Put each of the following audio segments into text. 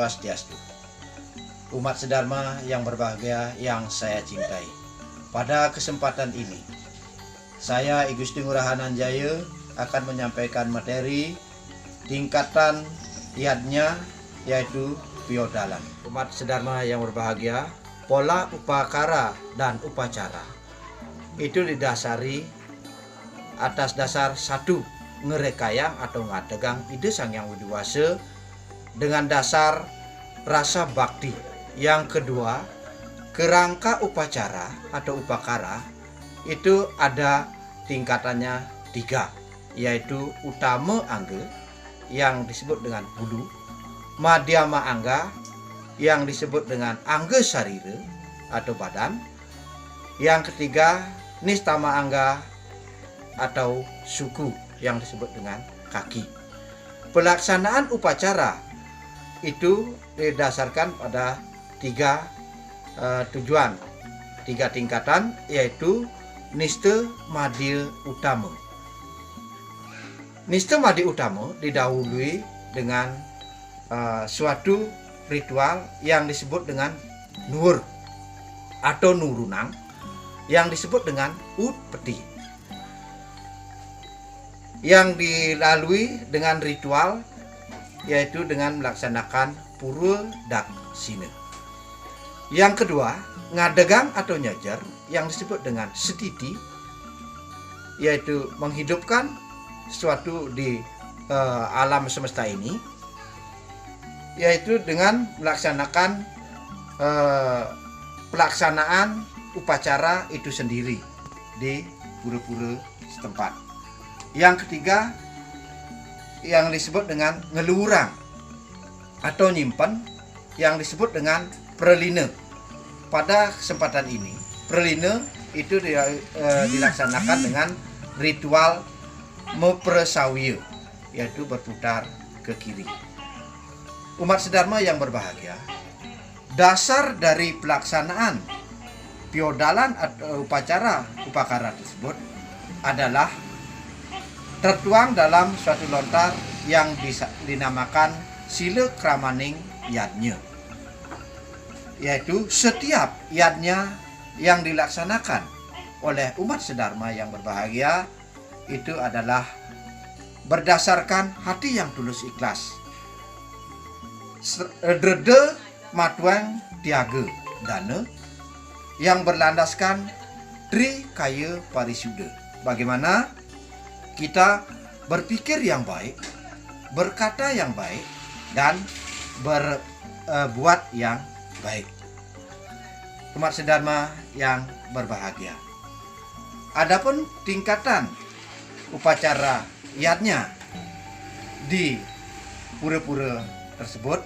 Swastiastu. Umat sedharma yang berbahagia yang saya cintai. Pada kesempatan ini, saya I Gusti Ngurah Hananjaya akan menyampaikan materi tingkatan yadnya, yaitu Piodalan. Umat sedharma yang berbahagia, pola upakara dan upacara itu didasari atas dasar satu, ngerekayang atau ngadegang ide Sang Hyang Widi Wasa dengan dasar rasa bakti. Yang kedua, kerangka upacara atau upakara itu ada tingkatannya 3, yaitu utama angga yang disebut dengan hulu, madhyama angga yang disebut dengan angga sarira atau badan, yang ketiga nistama angga atau suku yang disebut dengan kaki. Pelaksanaan upacara itu didasarkan pada 3 tujuan, 3 tingkatan, yaitu nista madya utama. Nista madya utama didahului dengan suatu ritual yang disebut dengan nur atau nurunang, yang disebut dengan ut peti, yang dilalui dengan ritual yaitu dengan melaksanakan pura daksina. Yang kedua, ngadegang atau nyajar yang disebut dengan setiti, yaitu menghidupkan sesuatu di alam semesta ini, yaitu dengan melaksanakan pelaksanaan upacara itu sendiri di pura-pura setempat. Yang ketiga, yang disebut dengan ngeluurang atau nyimpen, yang disebut dengan prelina. Pada kesempatan ini, prelina itu dilaksanakan dengan ritual mepresawya, yaitu berputar ke kiri. Umat sedharma yang berbahagia, dasar dari pelaksanaan piodalan atau upacara upakara tersebut adalah tertuang dalam suatu lontar yang dinamakan sila kramaning yadnya, yaitu setiap yadnya yang dilaksanakan oleh umat sedharma yang berbahagia itu adalah berdasarkan hati yang tulus ikhlas, drede matuang tiaga dana, yang berlandaskan trikaya parisuda. Bagaimana kita berpikir yang baik, berkata yang baik, dan berbuat yang baik. Umat sedharma yang berbahagia, adapun tingkatan upacara yadnya di pura-pura tersebut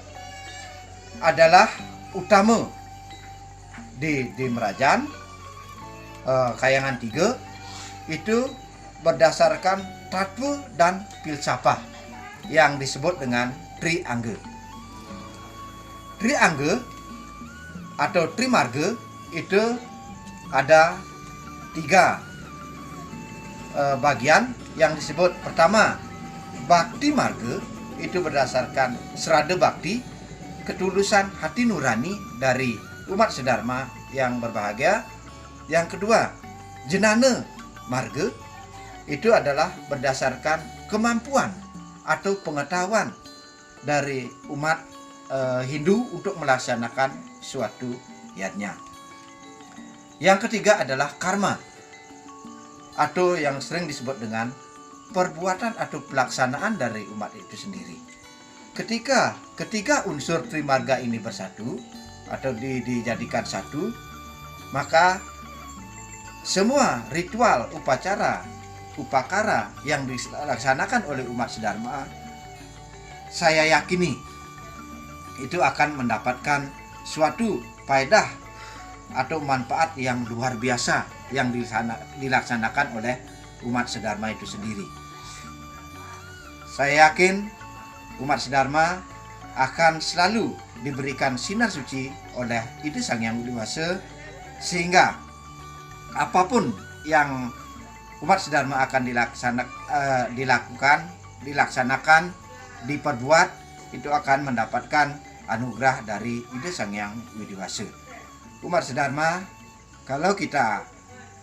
adalah utama di Merajan, Kayangan 3, itu berdasarkan tatwa dan filsafah yang disebut dengan triangga. Triangga atau trimarga itu ada 3 bagian yang disebut. Pertama, bakti marga, itu berdasarkan serada bakti, ketulusan hati nurani dari umat sedharma yang berbahagia. Yang kedua, jenana marga, itu adalah berdasarkan kemampuan atau pengetahuan dari umat Hindu untuk melaksanakan suatu yadnya. Yang ketiga adalah karma, atau yang sering disebut dengan perbuatan atau pelaksanaan dari umat itu sendiri. Ketika ketiga unsur trimarga ini bersatu atau dijadikan satu, maka semua ritual upacara upakara yang dilaksanakan oleh umat sedharma, saya yakini itu akan mendapatkan suatu faedah atau manfaat yang luar biasa yang dilaksanakan oleh umat sedharma itu sendiri. Saya yakin umat sedharma akan selalu diberikan sinar suci oleh Ide Sang Hyang Widi Wasa, sehingga apapun yang umat sedharma akan dilaksanakan, diperbuat, itu akan mendapatkan anugerah dari Ide Sang Hyang Widi Wase. Umat sedharma, kalau kita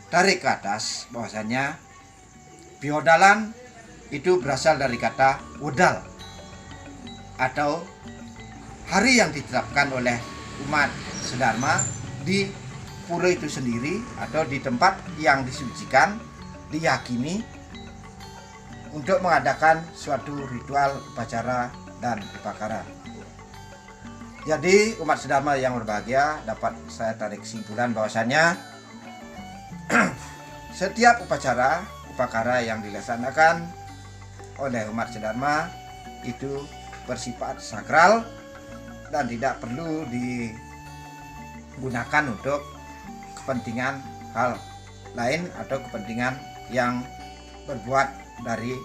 tarik ke atas, bahwasanya biodalan itu berasal dari kata wedal, atau hari yang ditetapkan oleh umat sedharma di pura itu sendiri atau di tempat yang disucikan, diyakini untuk mengadakan suatu ritual upacara dan upakara. Jadi umat sedharma yang berbahagia, dapat saya tarik kesimpulan bahwasanya setiap upacara upakara yang dilaksanakan oleh umat sedharma itu bersifat sakral dan tidak perlu digunakan untuk kepentingan hal lain atau kepentingan yang berbuat dari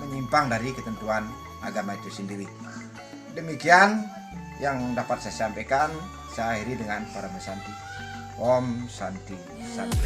menyimpang dari ketentuan agama itu sendiri. Demikian yang dapat saya sampaikan. Saya akhiri dengan Parama Santi. Om Santi Santi.